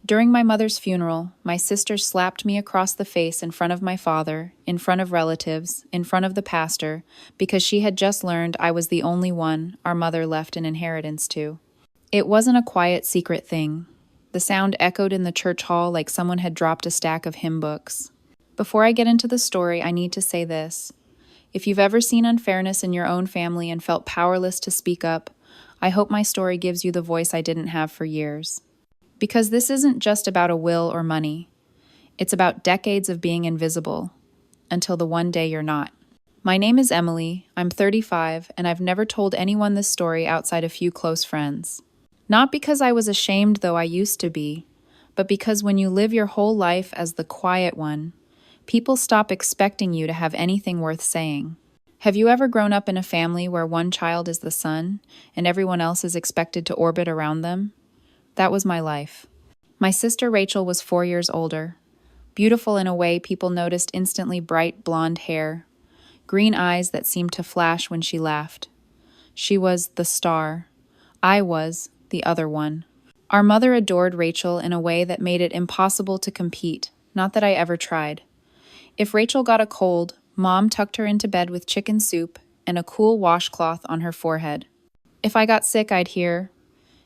During my mother's funeral, my sister slapped me across the face in front of my father, in front of relatives, in front of the pastor, because she had just learned I was the only one our mother left an inheritance to. It wasn't a quiet, secret thing. The sound echoed in the church hall like someone had dropped a stack of hymn books. Before I get into the story, I need to say this. If you've ever seen unfairness in your own family and felt powerless to speak up, I hope my story gives you the voice I didn't have for years. Because this isn't just about a will or money. It's about decades of being invisible, until the one day you're not. My name is Emily, I'm 35, and I've never told anyone this story outside a few close friends. Not because I was ashamed, though I used to be, but because when you live your whole life as the quiet one, people stop expecting you to have anything worth saying. Have you ever grown up in a family where one child is the sun, and everyone else is expected to orbit around them? That was my life. My sister Rachel was 4 years older. Beautiful in a way people noticed instantly bright blonde hair, green eyes that seemed to flash when she laughed. She was the star. I was the other one. Our mother adored Rachel in a way that made it impossible to compete, not that I ever tried. If Rachel got a cold, Mom tucked her into bed with chicken soup and a cool washcloth on her forehead. If I got sick, I'd hear,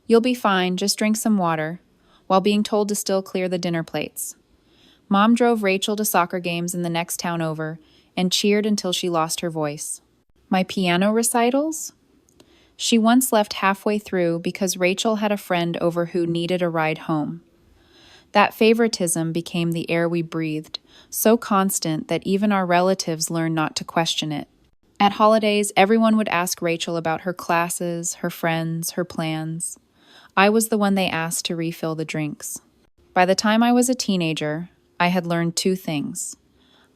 "You'll be fine, just drink some water," while being told to still clear the dinner plates. Mom drove Rachel to soccer games in the next town over and cheered until she lost her voice. My piano recitals? She once left halfway through because Rachel had a friend over who needed a ride home. That favoritism became the air we breathed, so constant that even our relatives learned not to question it. At holidays, everyone would ask Rachel about her classes, her friends, her plans. I was the one they asked to refill the drinks. By the time I was a teenager, I had learned two things.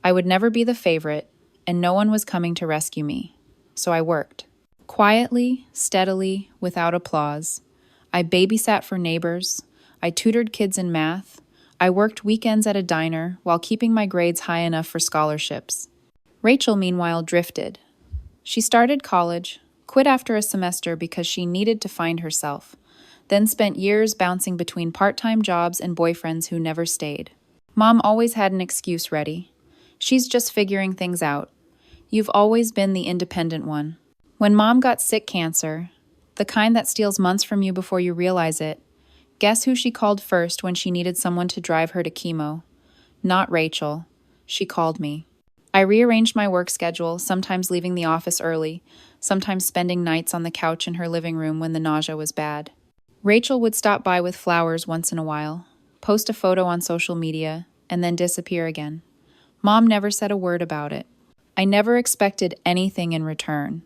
I would never be the favorite, and no one was coming to rescue me. So I worked. Quietly, steadily, without applause. I babysat for neighbors. I tutored kids in math. I worked weekends at a diner while keeping my grades high enough for scholarships. Rachel, meanwhile, drifted. She started college, quit after a semester because she needed to find herself, then spent years bouncing between part-time jobs and boyfriends who never stayed. Mom always had an excuse ready. "She's just figuring things out. You've always been the independent one." When Mom got sick cancer, the kind that steals months from you before you realize it, guess who she called first when she needed someone to drive her to chemo? Not Rachel. She called me. I rearranged my work schedule, sometimes leaving the office early, sometimes spending nights on the couch in her living room when the nausea was bad. Rachel would stop by with flowers once in a while, post a photo on social media, and then disappear again. Mom never said a word about it. I never expected anything in return.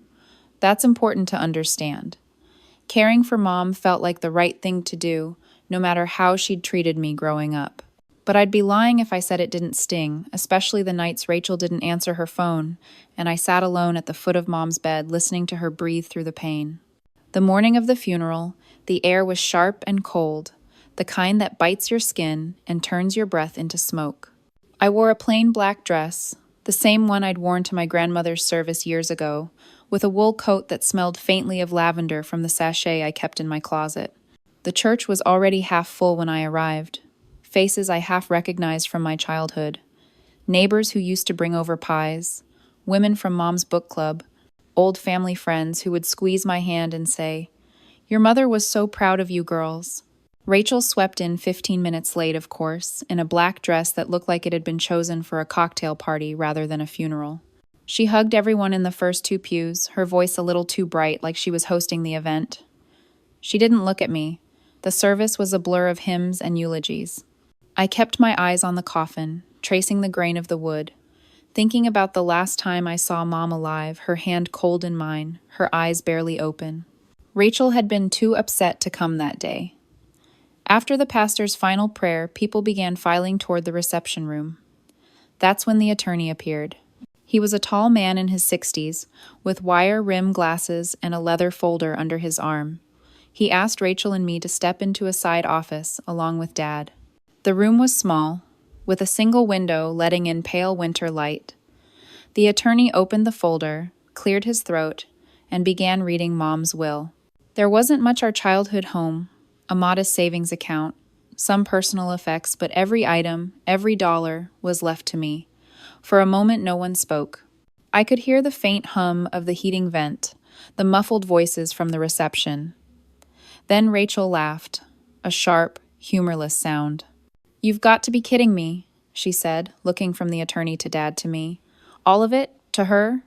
That's important to understand. Caring for Mom felt like the right thing to do, no matter how she'd treated me growing up. But I'd be lying if I said it didn't sting, especially the nights Rachel didn't answer her phone, and I sat alone at the foot of Mom's bed listening to her breathe through the pain. The morning of the funeral, the air was sharp and cold, the kind that bites your skin and turns your breath into smoke. I wore a plain black dress, the same one I'd worn to my grandmother's service years ago, with a wool coat that smelled faintly of lavender from the sachet I kept in my closet. The church was already half full when I arrived. Faces I half recognized from my childhood. Neighbors who used to bring over pies. Women from Mom's book club. Old family friends who would squeeze my hand and say, "Your mother was so proud of you girls." Rachel swept in 15 minutes late, of course, in a black dress that looked like it had been chosen for a cocktail party rather than a funeral. She hugged everyone in the first two pews, her voice a little too bright, like she was hosting the event. She didn't look at me. The service was a blur of hymns and eulogies. I kept my eyes on the coffin, tracing the grain of the wood, thinking about the last time I saw Mom alive, her hand cold in mine, her eyes barely open. Rachel had been too upset to come that day. After the pastor's final prayer, people began filing toward the reception room. That's when the attorney appeared. He was a tall man in his 60s, with wire rim glasses and a leather folder under his arm. He asked Rachel and me to step into a side office, along with Dad. The room was small, with a single window letting in pale winter light. The attorney opened the folder, cleared his throat, and began reading Mom's will. There wasn't much our childhood home, a modest savings account, some personal effects, but every item, every dollar, was left to me. For a moment, no one spoke. I could hear the faint hum of the heating vent, the muffled voices from the reception. Then Rachel laughed, a sharp, humorless sound. "You've got to be kidding me," she said, looking from the attorney to Dad to me. "All of it? To her?"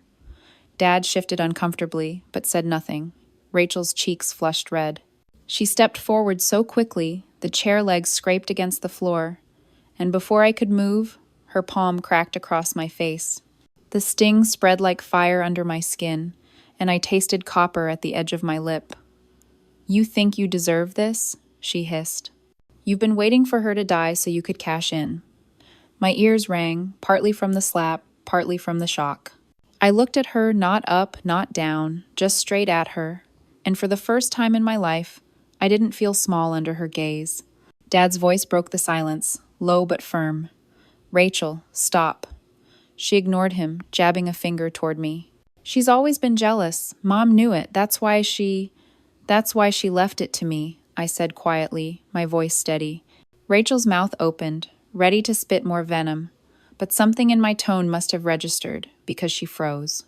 Dad shifted uncomfortably, but said nothing. Rachel's cheeks flushed red. She stepped forward so quickly, the chair legs scraped against the floor, and before I could move, her palm cracked across my face. The sting spread like fire under my skin, and I tasted copper at the edge of my lip. "You think you deserve this?" she hissed. "You've been waiting for her to die so you could cash in." My ears rang, partly from the slap, partly from the shock. I looked at her, not up, not down, just straight at her, and for the first time in my life, I didn't feel small under her gaze. Dad's voice broke the silence, low but firm. "Rachel, stop." She ignored him, jabbing a finger toward me. "She's always been jealous. Mom knew it. That's why she left it to me," I said quietly, my voice steady. Rachel's mouth opened, ready to spit more venom, but something in my tone must have registered, because she froze.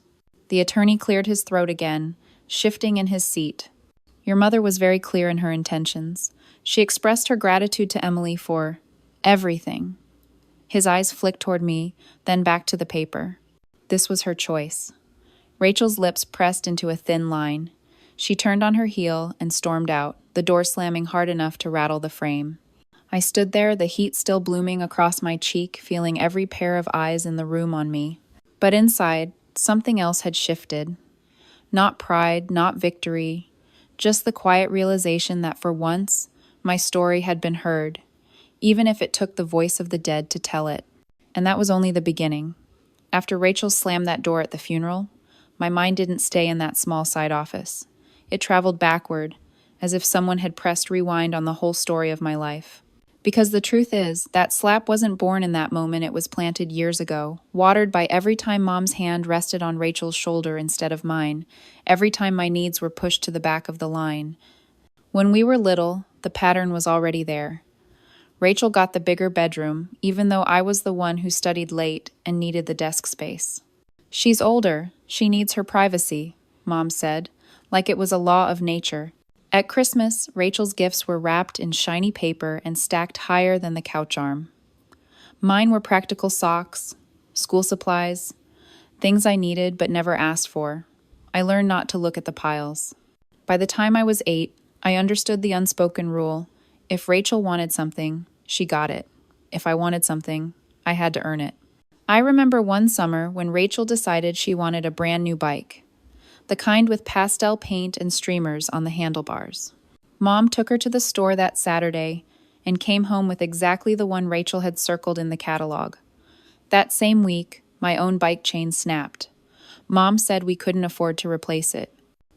The attorney cleared his throat again, shifting in his seat. "Your mother was very clear in her intentions. She expressed her gratitude to Emily for everything." His eyes flicked toward me, then back to the paper. This was her choice. Rachel's lips pressed into a thin line. She turned on her heel and stormed out, the door slamming hard enough to rattle the frame. I stood there, the heat still blooming across my cheek, feeling every pair of eyes in the room on me. But inside, something else had shifted. Not pride, not victory, just the quiet realization that for once, my story had been heard, even if it took the voice of the dead to tell it. And that was only the beginning. After Rachel slammed that door at the funeral, my mind didn't stay in that small side office. It traveled backward, as if someone had pressed rewind on the whole story of my life. Because the truth is, that slap wasn't born in that moment, it was planted years ago, watered by every time Mom's hand rested on Rachel's shoulder instead of mine, every time my needs were pushed to the back of the line. When we were little, the pattern was already there. Rachel got the bigger bedroom, even though I was the one who studied late and needed the desk space. "She's older, she needs her privacy," Mom said, like it was a law of nature. At Christmas, Rachel's gifts were wrapped in shiny paper and stacked higher than the couch arm. Mine were practical socks, school supplies, things I needed but never asked for. I learned not to look at the piles. By the time I was 8, I understood the unspoken rule. If Rachel wanted something, she got it. If I wanted something, I had to earn it. I remember one summer when Rachel decided she wanted a brand new bike, the kind with pastel paint and streamers on the handlebars. Mom took her to the store that Saturday and came home with exactly the one Rachel had circled in the catalog. That same week, my own bike chain snapped. Mom said we couldn't afford to replace it.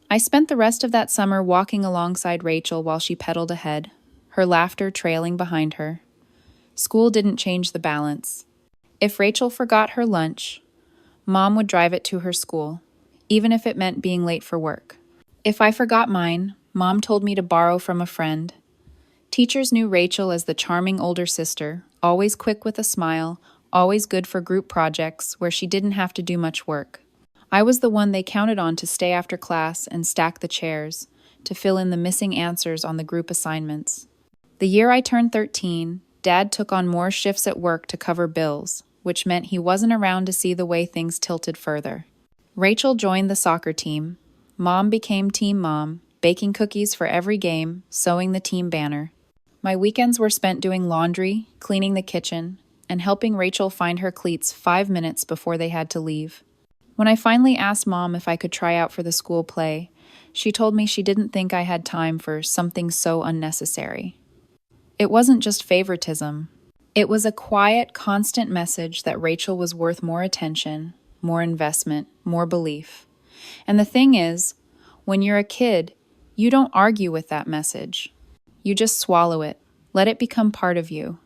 I spent the rest of that summer walking alongside Rachel while she pedaled ahead, her laughter trailing behind her. School didn't change the balance. If Rachel forgot her lunch, Mom would drive it to her school, even if it meant being late for work. If I forgot mine, Mom told me to borrow from a friend. Teachers knew Rachel as the charming older sister, always quick with a smile, always good for group projects where she didn't have to do much work. I was the one they counted on to stay after class and stack the chairs, to fill in the missing answers on the group assignments. The year I turned 13, Dad took on more shifts at work to cover bills, which meant he wasn't around to see the way things tilted further. Rachel joined the soccer team. Mom became Team Mom, baking cookies for every game, sewing the team banner. My weekends were spent doing laundry, cleaning the kitchen, and helping Rachel find her cleats 5 minutes before they had to leave. When I finally asked Mom if I could try out for the school play, she told me she didn't think I had time for something so unnecessary. It wasn't just favoritism. It was a quiet, constant message that Rachel was worth more attention, more investment, more belief. And the thing is, when you're a kid, you don't argue with that message. You just swallow it, let it become part of you.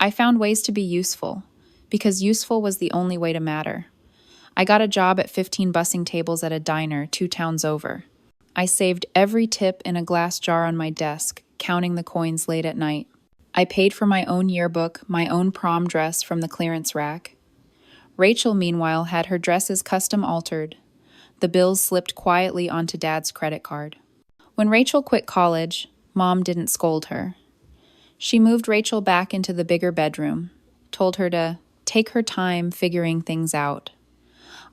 I found ways to be useful, because useful was the only way to matter. I got a job at 15 busing tables at a diner 2 towns over. I saved every tip in a glass jar on my desk, counting the coins late at night. I paid for my own yearbook, my own prom dress from the clearance rack. Rachel, meanwhile, had her dresses custom altered. The bills slipped quietly onto Dad's credit card. When Rachel quit college, Mom didn't scold her. She moved Rachel back into the bigger bedroom, told her to take her time figuring things out.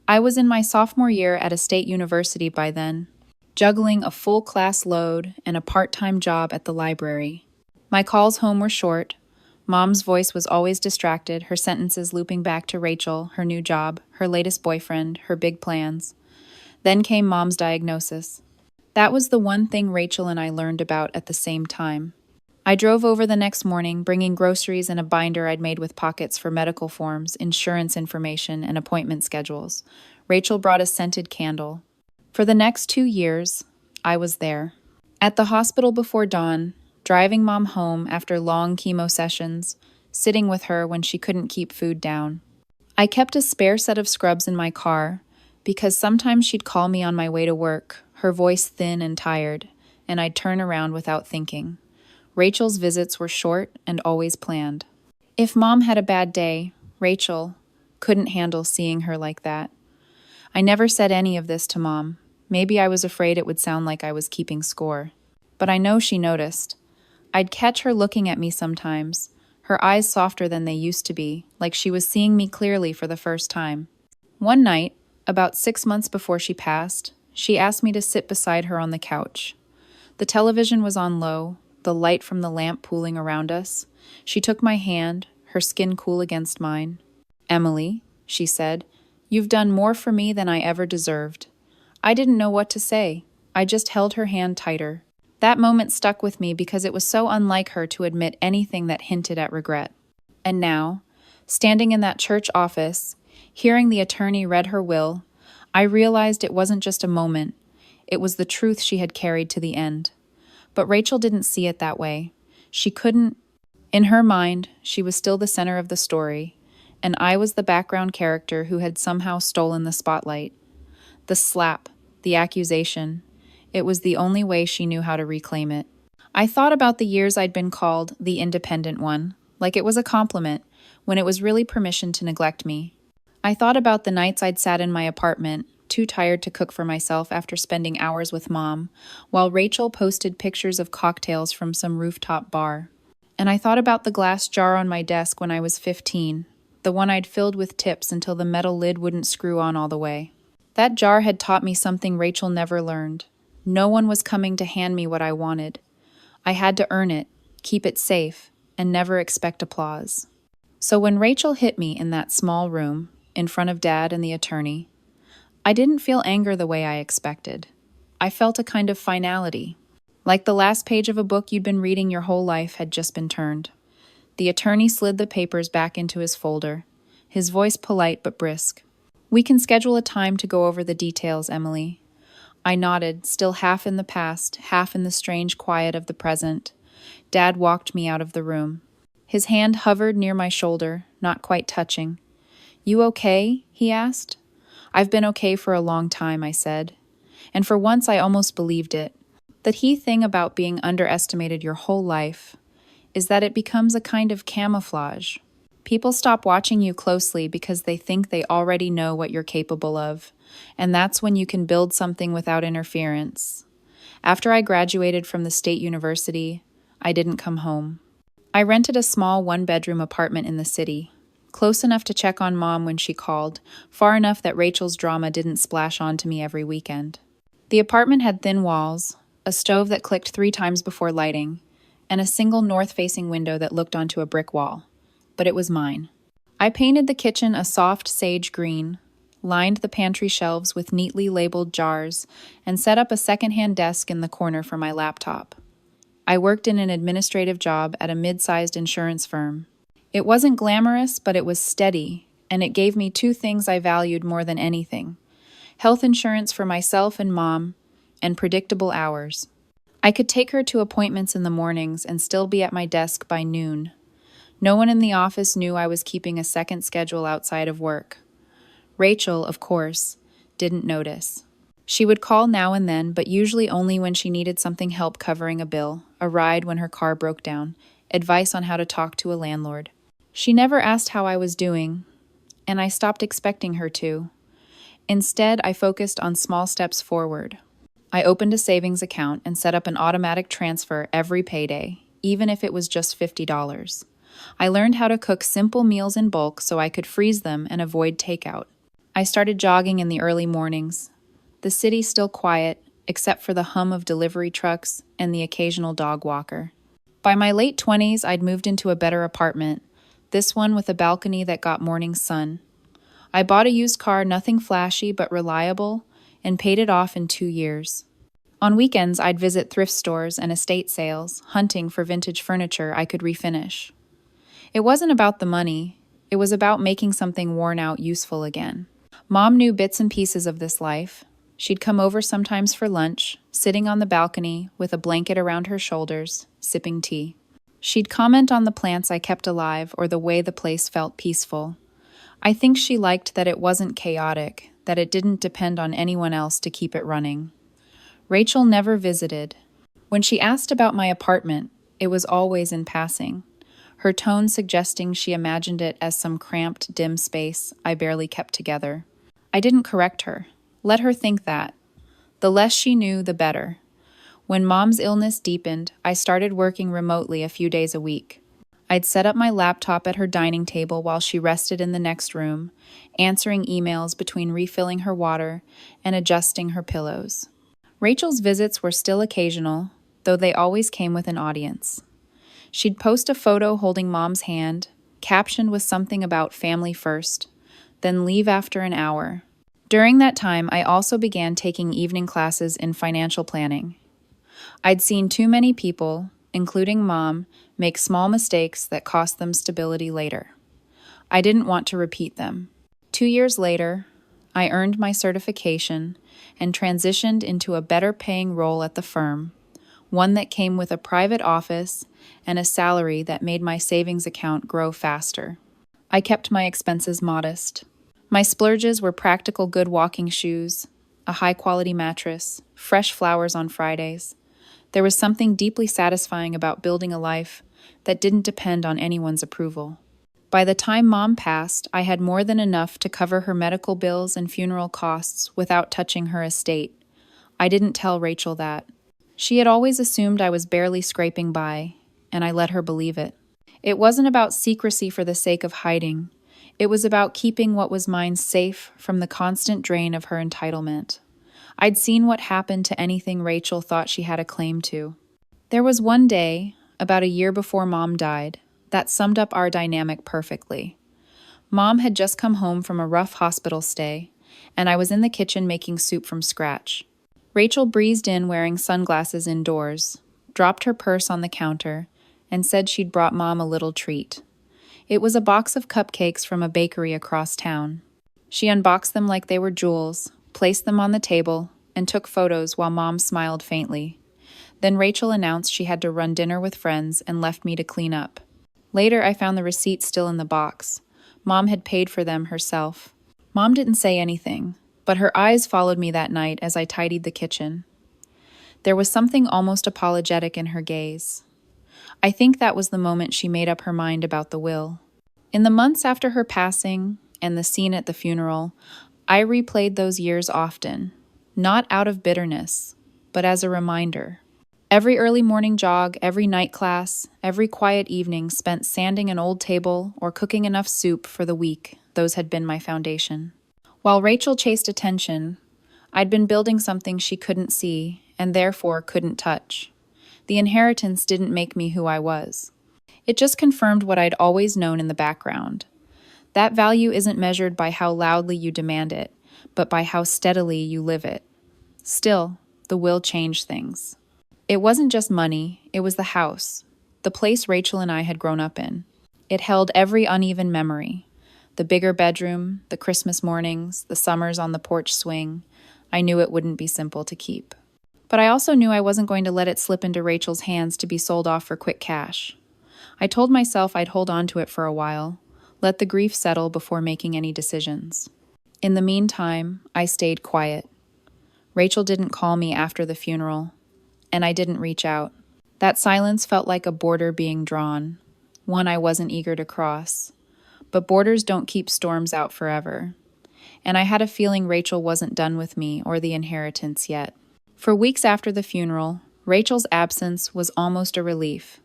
I was in my sophomore year at a state university by then, juggling a full class load and a part-time job at the library. My calls home were short. Mom's voice was always distracted, her sentences looping back to Rachel, her new job, her latest boyfriend, her big plans. Then came Mom's diagnosis. That was the one thing Rachel and I learned about at the same time. I drove over the next morning, bringing groceries and a binder I'd made with pockets for medical forms, insurance information, and appointment schedules. Rachel brought a scented candle. For the next 2 years, I was there. At the hospital before dawn, driving Mom home after long chemo sessions, sitting with her when she couldn't keep food down. I kept a spare set of scrubs in my car because sometimes she'd call me on my way to work, her voice thin and tired, and I'd turn around without thinking. Rachel's visits were short and always planned. If Mom had a bad day, Rachel couldn't handle seeing her like that. I never said any of this to Mom. Maybe I was afraid it would sound like I was keeping score. But I know she noticed. I'd catch her looking at me sometimes, her eyes softer than they used to be, like she was seeing me clearly for the first time. One night, about 6 months before she passed, she asked me to sit beside her on the couch. The television was on low, the light from the lamp pooling around us. She took my hand, her skin cool against mine. "Emily," she said, "you've done more for me than I ever deserved." I didn't know what to say. I just held her hand tighter. That moment stuck with me because it was so unlike her to admit anything that hinted at regret. And now, standing in that church office, hearing the attorney read her will, I realized it wasn't just a moment. It was the truth she had carried to the end. But Rachel didn't see it that way. She couldn't. In her mind, she was still the center of the story, and I was the background character who had somehow stolen the spotlight. The slap, the accusation, it was the only way she knew how to reclaim it. I thought about the years I'd been called the independent one, like it was a compliment, when it was really permission to neglect me. I thought about the nights I'd sat in my apartment, too tired to cook for myself after spending hours with Mom, while Rachel posted pictures of cocktails from some rooftop bar. And I thought about the glass jar on my desk when I was 15, the one I'd filled with tips until the metal lid wouldn't screw on all the way. That jar had taught me something Rachel never learned. No one was coming to hand me what I wanted. I had to earn it, keep it safe, and never expect applause. So when Rachel hit me in that small room, in front of Dad and the attorney, I didn't feel anger the way I expected. I felt a kind of finality, like the last page of a book you'd been reading your whole life had just been turned. The attorney slid the papers back into his folder, his voice polite but brisk. "We can schedule a time to go over the details, Emily." I nodded, still half in the past, half in the strange quiet of the present. Dad walked me out of the room. His hand hovered near my shoulder, not quite touching. "You okay?" he asked. "I've been okay for a long time," I said. And for once I almost believed it. The key thing about being underestimated your whole life is that it becomes a kind of camouflage. People stop watching you closely because they think they already know what you're capable of, and that's when you can build something without interference. After I graduated from the state university, I didn't come home. I rented a small one-bedroom apartment in the city, close enough to check on Mom when she called, far enough that Rachel's drama didn't splash onto me every weekend. The apartment had thin walls, a stove that clicked 3 times before lighting, and a single north-facing window that looked onto a brick wall. But it was mine. I painted the kitchen a soft sage green, lined the pantry shelves with neatly labeled jars, and set up a second-hand desk in the corner for my laptop. I worked in an administrative job at a mid-sized insurance firm. It wasn't glamorous, but it was steady, and it gave me 2 things I valued more than anything: health insurance for myself and Mom, and predictable hours. I could take her to appointments in the mornings and still be at my desk by noon. No one in the office knew I was keeping a second schedule outside of work. Rachel, of course, didn't notice. She would call now and then, but usually only when she needed something help covering a bill, a ride when her car broke down, advice on how to talk to a landlord. She never asked how I was doing, and I stopped expecting her to. Instead, I focused on small steps forward. I opened a savings account and set up an automatic transfer every payday, even if it was just $50. I learned how to cook simple meals in bulk so I could freeze them and avoid takeout. I started jogging in the early mornings. The city still quiet, except for the hum of delivery trucks and the occasional dog walker. By my late 20s, I'd moved into a better apartment, this one with a balcony that got morning sun. I bought a used car, nothing flashy but reliable, and paid it off in 2 years. On weekends, I'd visit thrift stores and estate sales, hunting for vintage furniture I could refinish. It wasn't about the money, it was about making something worn out useful again. Mom knew bits and pieces of this life. She'd come over sometimes for lunch, sitting on the balcony with a blanket around her shoulders, sipping tea. She'd comment on the plants I kept alive or the way the place felt peaceful. I think she liked that it wasn't chaotic, that it didn't depend on anyone else to keep it running. Rachel never visited. When she asked about my apartment, it was always in passing, her tone suggesting she imagined it as some cramped, dim space I barely kept together. I didn't correct her. Let her think that. The less she knew, the better. When Mom's illness deepened, I started working remotely a few days a week. I'd set up my laptop at her dining table while she rested in the next room, answering emails between refilling her water and adjusting her pillows. Rachel's visits were still occasional, though they always came with an audience. She'd post a photo holding Mom's hand, captioned with something about family first, then leave after an hour. During that time, I also began taking evening classes in financial planning. I'd seen too many people, including Mom, make small mistakes that cost them stability later. I didn't want to repeat them. 2 years later, I earned my certification and transitioned into a better-paying role at the firm, one that came with a private office and a salary that made my savings account grow faster. I kept my expenses modest. My splurges were practical good walking shoes, a high-quality mattress, fresh flowers on Fridays. There was something deeply satisfying about building a life that didn't depend on anyone's approval. By the time Mom passed, I had more than enough to cover her medical bills and funeral costs without touching her estate. I didn't tell Rachel that. She had always assumed I was barely scraping by, and I let her believe it. It wasn't about secrecy for the sake of hiding. It was about keeping what was mine safe from the constant drain of her entitlement. I'd seen what happened to anything Rachel thought she had a claim to. There was one day, about a year before Mom died, that summed up our dynamic perfectly. Mom had just come home from a rough hospital stay, and I was in the kitchen making soup from scratch. Rachel breezed in wearing sunglasses indoors, dropped her purse on the counter, and said she'd brought Mom a little treat. It was a box of cupcakes from a bakery across town. She unboxed them like they were jewels, placed them on the table, and took photos while Mom smiled faintly. Then Rachel announced she had to run dinner with friends and left me to clean up. Later, I found the receipts still in the box. Mom had paid for them herself. Mom didn't say anything, but her eyes followed me that night as I tidied the kitchen. There was something almost apologetic in her gaze. I think that was the moment she made up her mind about the will. In the months after her passing and the scene at the funeral, I replayed those years often, not out of bitterness, but as a reminder. Every early morning jog, every night class, every quiet evening spent sanding an old table or cooking enough soup for the week, those had been my foundation. While Rachel chased attention, I'd been building something she couldn't see and therefore couldn't touch. The inheritance didn't make me who I was. It just confirmed what I'd always known in the background. That value isn't measured by how loudly you demand it, but by how steadily you live it. Still, the will changed things. It wasn't just money, it was the house, the place Rachel and I had grown up in. It held every uneven memory. The bigger bedroom, the Christmas mornings, the summers on the porch swing. I knew it wouldn't be simple to keep. But I also knew I wasn't going to let it slip into Rachel's hands to be sold off for quick cash. I told myself I'd hold on to it for a while, let the grief settle before making any decisions. In the meantime, I stayed quiet. Rachel didn't call me after the funeral, and I didn't reach out. That silence felt like a border being drawn, one I wasn't eager to cross. But borders don't keep storms out forever. And I had a feeling Rachel wasn't done with me or the inheritance yet. For weeks after the funeral, Rachel's absence was almost a relief.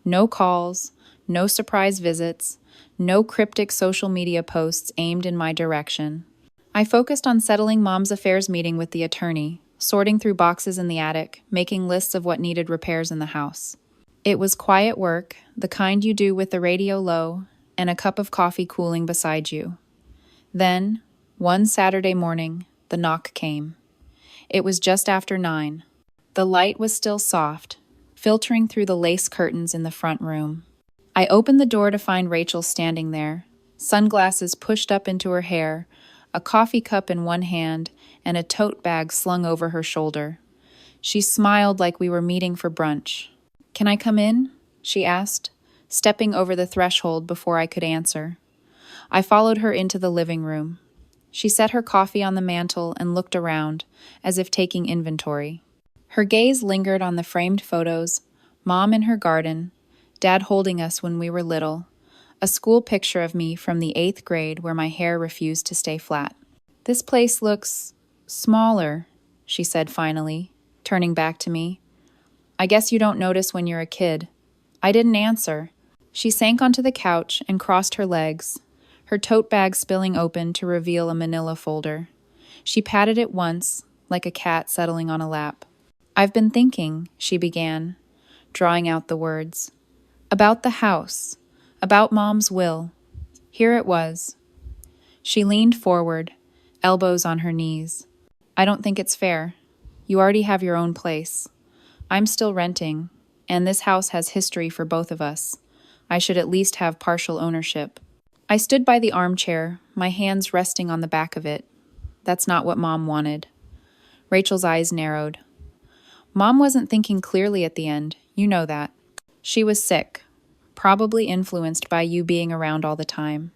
No calls, no surprise visits, no cryptic social media posts aimed in my direction. I focused on settling Mom's affairs meeting with the attorney, sorting through boxes in the attic, making lists of what needed repairs in the house. It was quiet work, the kind you do with the radio low and a cup of coffee cooling beside you. Then, one Saturday morning, the knock came. It was just after 9. The light was still soft, filtering through the lace curtains in the front room. I opened the door to find Rachel standing there, sunglasses pushed up into her hair, a coffee cup in one hand, and a tote bag slung over her shoulder. She smiled like we were meeting for brunch. "Can I come in?" she asked, stepping over the threshold before I could answer. I followed her into the living room. She set her coffee on the mantel and looked around, as if taking inventory. Her gaze lingered on the framed photos, Mom in her garden, Dad holding us when we were little, a school picture of me from the 8th grade where my hair refused to stay flat. "This place looks smaller," she said finally, turning back to me. "I guess you don't notice when you're a kid." I didn't answer. She sank onto the couch and crossed her legs, her tote bag spilling open to reveal a manila folder. She patted it once, like a cat settling on a lap. "I've been thinking," she began, drawing out the words, "about the house, about Mom's will." Here it was. She leaned forward, elbows on her knees. "I don't think it's fair. You already have your own place. I'm still renting, and this house has history for both of us. I should at least have partial ownership." I stood by the armchair, my hands resting on the back of it. That's not what Mom wanted. Rachel's eyes narrowed. "Mom wasn't thinking clearly at the end, you know that. She was sick, probably influenced by you being around all the time."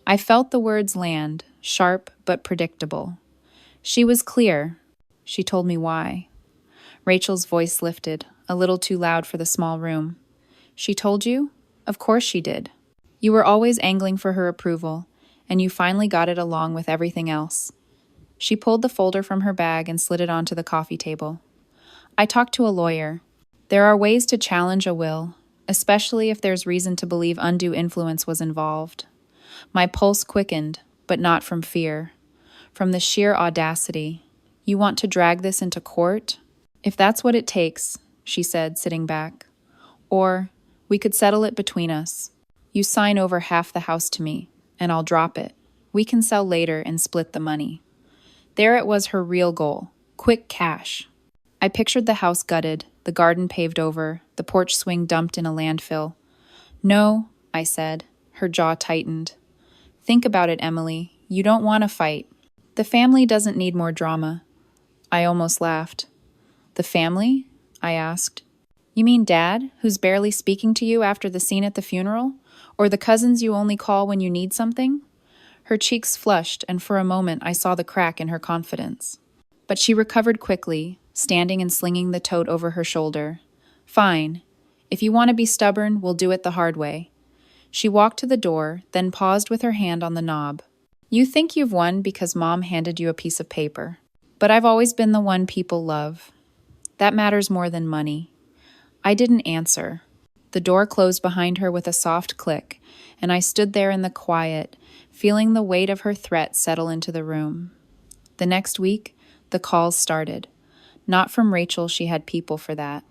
I felt the words land, sharp but predictable. She was clear. She told me why. Rachel's voice lifted, a little too loud for the small room. "She told you? Of course she did. You were always angling for her approval, and you finally got it along with everything else." She pulled the folder from her bag and slid it onto the coffee table. "I talked to a lawyer. There are ways to challenge a will, especially if there's reason to believe undue influence was involved." My pulse quickened, but not from fear. From the sheer audacity. "You want to drag this into court?" "If that's what it takes," she said, sitting back. "Or, we could settle it between us. You sign over half the house to me, and I'll drop it. We can sell later and split the money." There it was, her real goal. Quick cash. I pictured the house gutted, the garden paved over, the porch swing dumped in a landfill. "No," I said. Her jaw tightened. "Think about it, Emily. You don't want to fight. The family doesn't need more drama." I almost laughed. "The family?" I asked. "You mean Dad, who's barely speaking to you after the scene at the funeral? Or the cousins you only call when you need something?" Her cheeks flushed, and for a moment I saw the crack in her confidence. But she recovered quickly, standing and slinging the tote over her shoulder. "Fine. If you want to be stubborn, we'll do it the hard way." She walked to the door, then paused with her hand on the knob. "You think you've won because Mom handed you a piece of paper. But I've always been the one people love. That matters more than money." I didn't answer. The door closed behind her with a soft click, and I stood there in the quiet, feeling the weight of her threat settle into the room. The next week, the calls started. Not from Rachel, she had people for that.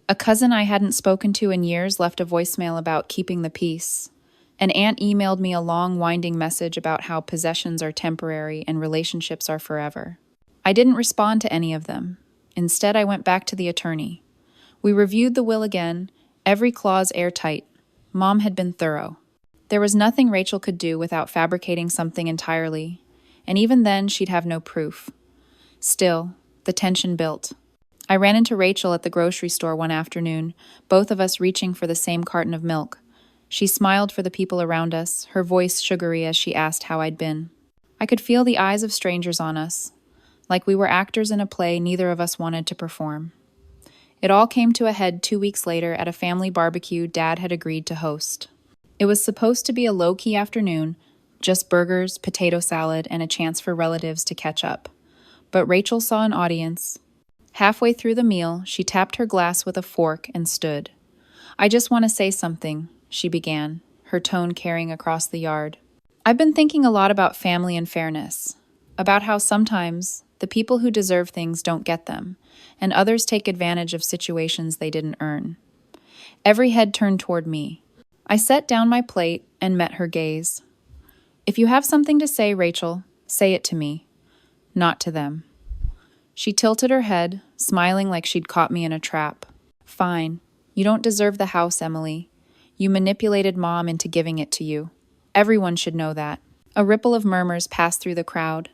A cousin I hadn't spoken to in years left a voicemail about keeping the peace. An aunt emailed me a long, winding message about how possessions are temporary and relationships are forever. I didn't respond to any of them. Instead, I went back to the attorney. We reviewed the will again, every clause airtight. Mom had been thorough. There was nothing Rachel could do without fabricating something entirely, and even then she'd have no proof. Still, the tension built. I ran into Rachel at the grocery store one afternoon, both of us reaching for the same carton of milk. She smiled for the people around us, her voice sugary as she asked how I'd been. I could feel the eyes of strangers on us, like we were actors in a play neither of us wanted to perform. It all came to a head 2 weeks later at a family barbecue Dad had agreed to host. It was supposed to be a low-key afternoon, just burgers, potato salad, and a chance for relatives to catch up. But Rachel saw an audience. Halfway through the meal, she tapped her glass with a fork and stood. "I just want to say something," she began, her tone carrying across the yard. "I've been thinking a lot about family and fairness, about how sometimes the people who deserve things don't get them, and others take advantage of situations they didn't earn." Every head turned toward me. I set down my plate and met her gaze. "If you have something to say, Rachel, say it to me, not to them." She tilted her head, smiling like she'd caught me in a trap. "Fine. You don't deserve the house, Emily. You manipulated Mom into giving it to you. Everyone should know that." A ripple of murmurs passed through the crowd.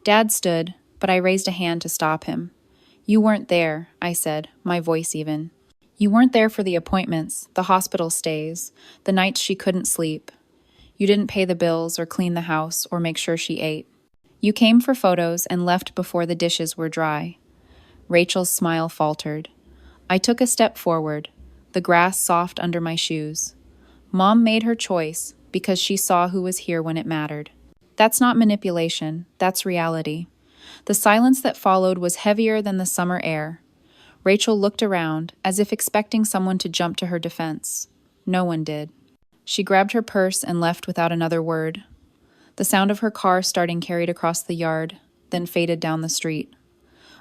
Dad stood, but I raised a hand to stop him. "You weren't there," I said, my voice even. "You weren't there for the appointments, the hospital stays, the nights she couldn't sleep. You didn't pay the bills or clean the house or make sure she ate. You came for photos and left before the dishes were dry." Rachel's smile faltered. I took a step forward, the grass soft under my shoes. "Mom made her choice because she saw who was here when it mattered. That's not manipulation, that's reality." The silence that followed was heavier than the summer air. Rachel looked around, as if expecting someone to jump to her defense. No one did. She grabbed her purse and left without another word. The sound of her car starting carried across the yard, then faded down the street.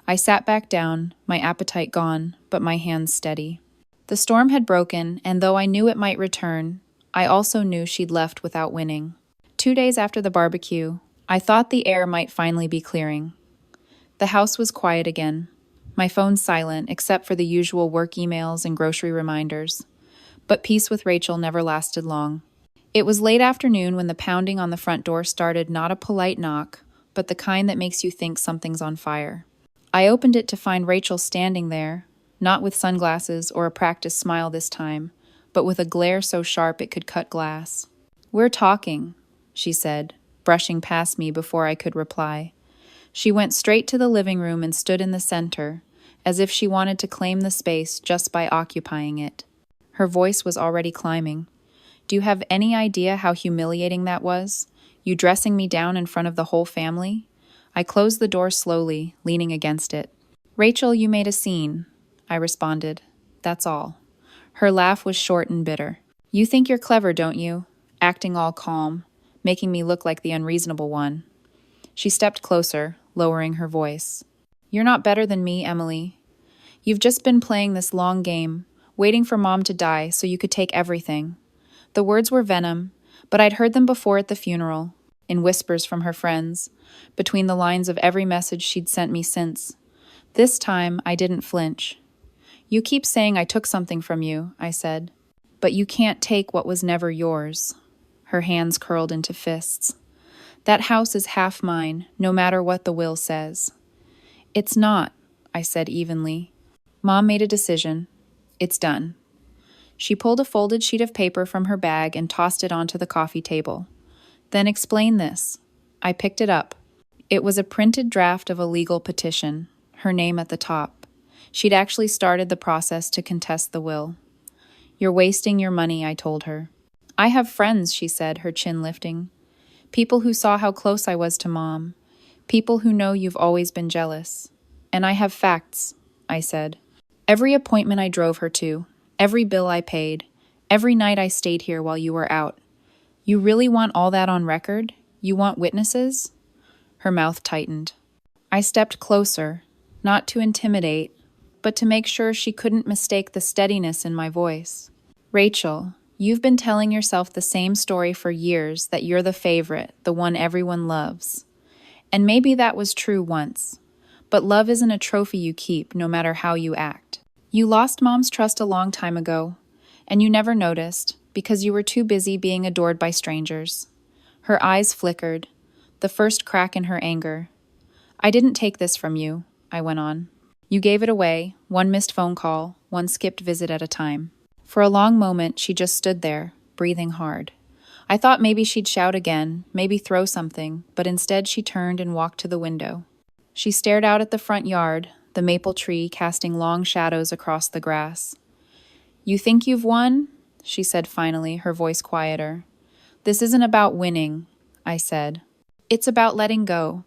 I sat back down, my appetite gone, but my hands steady. The storm had broken, and though I knew it might return, I also knew she'd left without winning. 2 days after the barbecue, I thought the air might finally be clearing. The house was quiet again. My phone silent, except for the usual work emails and grocery reminders. But peace with Rachel never lasted long. It was late afternoon when the pounding on the front door started, not a polite knock, but the kind that makes you think something's on fire. I opened it to find Rachel standing there, not with sunglasses or a practiced smile this time, but with a glare so sharp it could cut glass. "We're talking," she said, brushing past me before I could reply. She went straight to the living room and stood in the center, as if she wanted to claim the space just by occupying it. Her voice was already climbing. "Do you have any idea how humiliating that was? You dressing me down in front of the whole family?" I closed the door slowly, leaning against it. "Rachel, you made a scene," I responded. "That's all." Her laugh was short and bitter. "You think you're clever, don't you? Acting all calm, making me look like the unreasonable one." She stepped closer, lowering her voice. "You're not better than me, Emily. You've just been playing this long game, waiting for Mom to die so you could take everything." The words were venom, but I'd heard them before at the funeral, in whispers from her friends, between the lines of every message she'd sent me since. This time, I didn't flinch. "You keep saying I took something from you," I said, "but you can't take what was never yours." Her hands curled into fists. "That house is half mine, no matter what the will says." "It's not," I said evenly. "Mom made a decision. It's done." She pulled a folded sheet of paper from her bag and tossed it onto the coffee table. "Then explain this." I picked it up. It was a printed draft of a legal petition, her name at the top. She'd actually started the process to contest the will. "You're wasting your money," I told her. "I have friends," she said, her chin lifting. "People who saw how close I was to Mom. People who know you've always been jealous. And I have facts," I said. "Every appointment I drove her to, every bill I paid, every night I stayed here while you were out. You really want all that on record? You want witnesses?" Her mouth tightened. I stepped closer, not to intimidate, but to make sure she couldn't mistake the steadiness in my voice. "Rachel, you've been telling yourself the same story for years, that you're the favorite, the one everyone loves. And maybe that was true once. But love isn't a trophy you keep, no matter how you act. You lost Mom's trust a long time ago, and you never noticed, because you were too busy being adored by strangers." Her eyes flickered, the first crack in her anger. "I didn't take this from you," I went on. "You gave it away, one missed phone call, one skipped visit at a time." For a long moment, she just stood there, breathing hard. I thought maybe she'd shout again, maybe throw something, but instead she turned and walked to the window. She stared out at the front yard, the maple tree casting long shadows across the grass. "You think you've won?" she said finally, her voice quieter. "This isn't about winning," I said. "It's about letting go,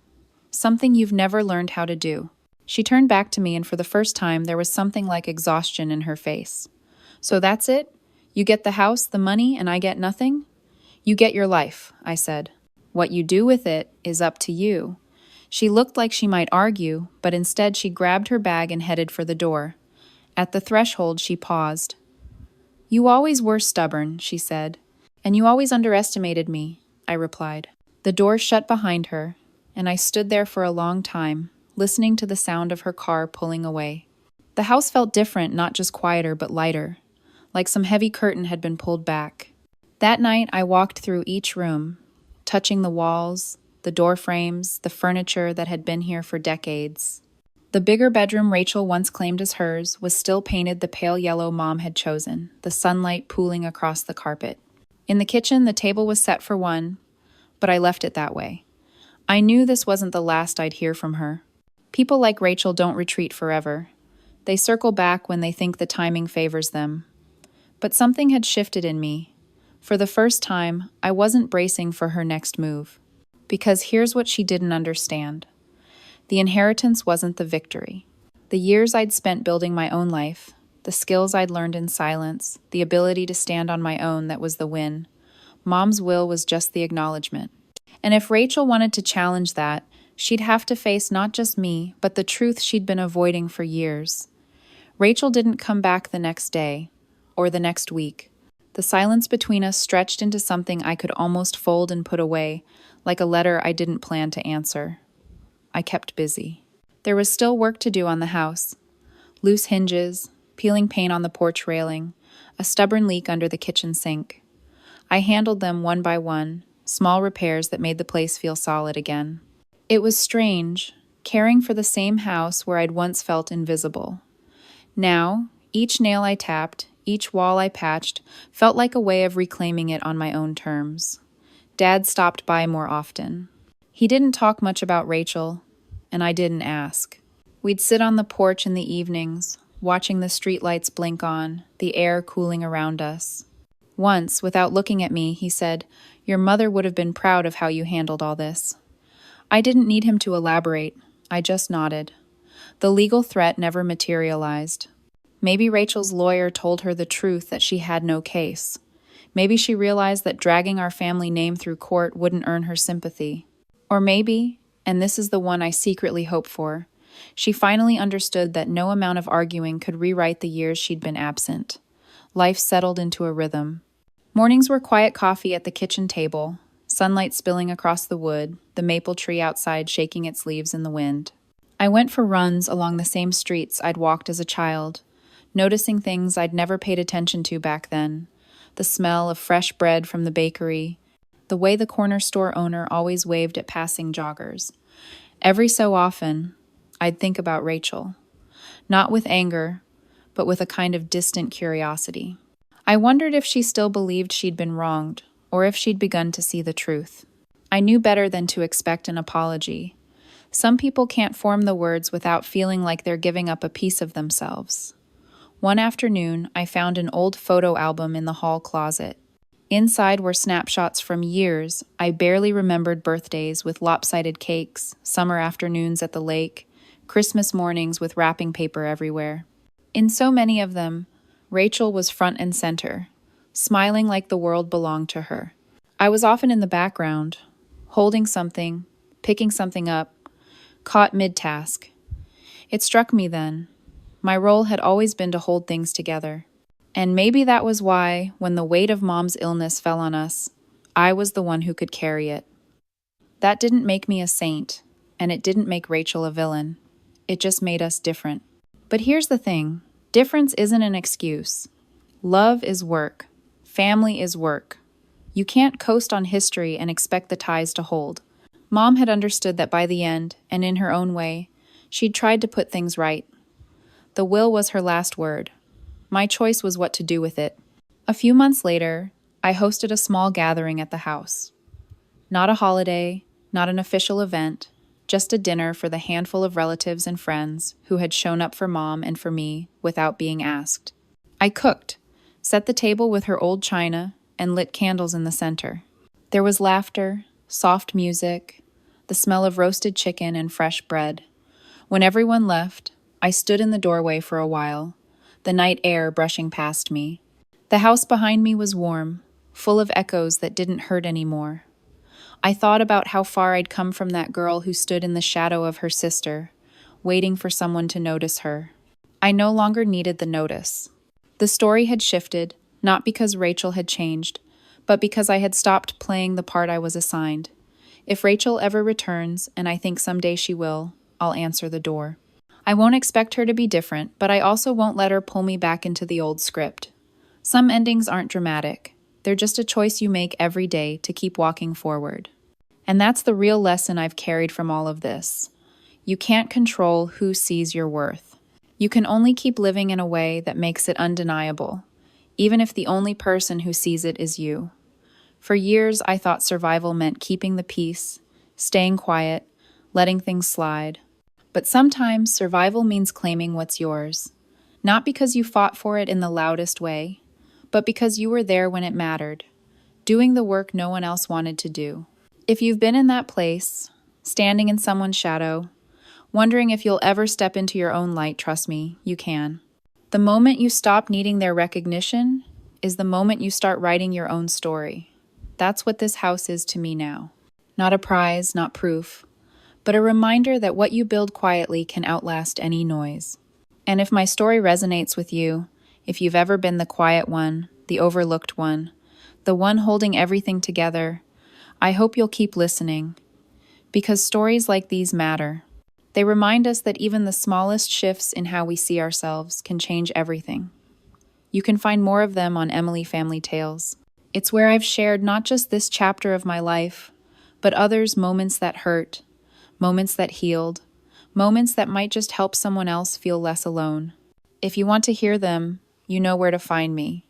something you've never learned how to do." She turned back to me, and for the first time, there was something like exhaustion in her face. "So that's it? You get the house, the money, and I get nothing?" "You get your life," I said. "What you do with it is up to you." She looked like she might argue, but instead she grabbed her bag and headed for the door. At the threshold, she paused. "You always were stubborn," she said. "And you always underestimated me," I replied. The door shut behind her, and I stood there for a long time, listening to the sound of her car pulling away. The house felt different, not just quieter, but lighter, like some heavy curtain had been pulled back. That night, I walked through each room, touching the walls, the door frames, the furniture that had been here for decades. The bigger bedroom Rachel once claimed as hers was still painted the pale yellow Mom had chosen, the sunlight pooling across the carpet. In the kitchen, the table was set for one, but I left it that way. I knew this wasn't the last I'd hear from her. People like Rachel don't retreat forever. They circle back when they think the timing favors them. But something had shifted in me. For the first time, I wasn't bracing for her next move. Because here's what she didn't understand. The inheritance wasn't the victory. The years I'd spent building my own life, the skills I'd learned in silence, the ability to stand on my own, that was the win. Mom's will was just the acknowledgement. And if Rachel wanted to challenge that, she'd have to face not just me, but the truth she'd been avoiding for years. Rachel didn't come back the next day, or the next week. The silence between us stretched into something I could almost fold and put away, like a letter I didn't plan to answer. I kept busy. There was still work to do on the house. Loose hinges, peeling paint on the porch railing, a stubborn leak under the kitchen sink. I handled them one by one, small repairs that made the place feel solid again. It was strange, caring for the same house where I'd once felt invisible. Now, each nail I tapped, each wall I patched, felt like a way of reclaiming it on my own terms. Dad stopped by more often. He didn't talk much about Rachel, and I didn't ask. We'd sit on the porch in the evenings, watching the streetlights blink on, the air cooling around us. Once, without looking at me, he said, "Your mother would have been proud of how you handled all this." I didn't need him to elaborate. I just nodded. The legal threat never materialized. Maybe Rachel's lawyer told her the truth, that she had no case. Maybe she realized that dragging our family name through court wouldn't earn her sympathy. Or maybe, and this is the one I secretly hope for, she finally understood that no amount of arguing could rewrite the years she'd been absent. Life settled into a rhythm. Mornings were quiet coffee at the kitchen table, sunlight spilling across the wood, the maple tree outside shaking its leaves in the wind. I went for runs along the same streets I'd walked as a child, noticing things I'd never paid attention to back then. The smell of fresh bread from the bakery, the way the corner store owner always waved at passing joggers. Every so often, I'd think about Rachel. Not with anger, but with a kind of distant curiosity. I wondered if she still believed she'd been wronged, or if she'd begun to see the truth. I knew better than to expect an apology. Some people can't form the words without feeling like they're giving up a piece of themselves. One afternoon, I found an old photo album in the hall closet. Inside were snapshots from years I barely remembered, birthdays with lopsided cakes, summer afternoons at the lake, Christmas mornings with wrapping paper everywhere. In so many of them, Rachel was front and center, smiling like the world belonged to her. I was often in the background, holding something, picking something up, caught mid-task. It struck me then. My role had always been to hold things together. And maybe that was why, when the weight of Mom's illness fell on us, I was the one who could carry it. That didn't make me a saint, and it didn't make Rachel a villain. It just made us different. But here's the thing. Difference isn't an excuse. Love is work. Family is work. You can't coast on history and expect the ties to hold. Mom had understood that by the end, and in her own way, she'd tried to put things right. The will was her last word. My choice was what to do with it. A few months later, I hosted a small gathering at the house. Not a holiday, not an official event, just a dinner for the handful of relatives and friends who had shown up for Mom and for me without being asked. I cooked, set the table with her old china, and lit candles in the center. There was laughter, soft music, the smell of roasted chicken and fresh bread. When everyone left, I stood in the doorway for a while, the night air brushing past me. The house behind me was warm, full of echoes that didn't hurt anymore. I thought about how far I'd come from that girl who stood in the shadow of her sister, waiting for someone to notice her. I no longer needed the notice. The story had shifted, not because Rachel had changed, but because I had stopped playing the part I was assigned. If Rachel ever returns, and I think someday she will, I'll answer the door. I won't expect her to be different, but I also won't let her pull me back into the old script. Some endings aren't dramatic. They're just a choice you make every day to keep walking forward. And that's the real lesson I've carried from all of this. You can't control who sees your worth. You can only keep living in a way that makes it undeniable, even if the only person who sees it is you. For years, I thought survival meant keeping the peace, staying quiet, letting things slide. But sometimes survival means claiming what's yours. Not because you fought for it in the loudest way, but because you were there when it mattered, doing the work no one else wanted to do. If you've been in that place, standing in someone's shadow, wondering if you'll ever step into your own light, trust me, you can. The moment you stop needing their recognition is the moment you start writing your own story. That's what this house is to me now. Not a prize, not proof, but a reminder that what you build quietly can outlast any noise. And if my story resonates with you, if you've ever been the quiet one, the overlooked one, the one holding everything together, I hope you'll keep listening. Because stories like these matter. They remind us that even the smallest shifts in how we see ourselves can change everything. You can find more of them on Emily Family Tales. It's where I've shared not just this chapter of my life, but others' moments that hurt, moments that healed, moments that might just help someone else feel less alone. If you want to hear them, you know where to find me.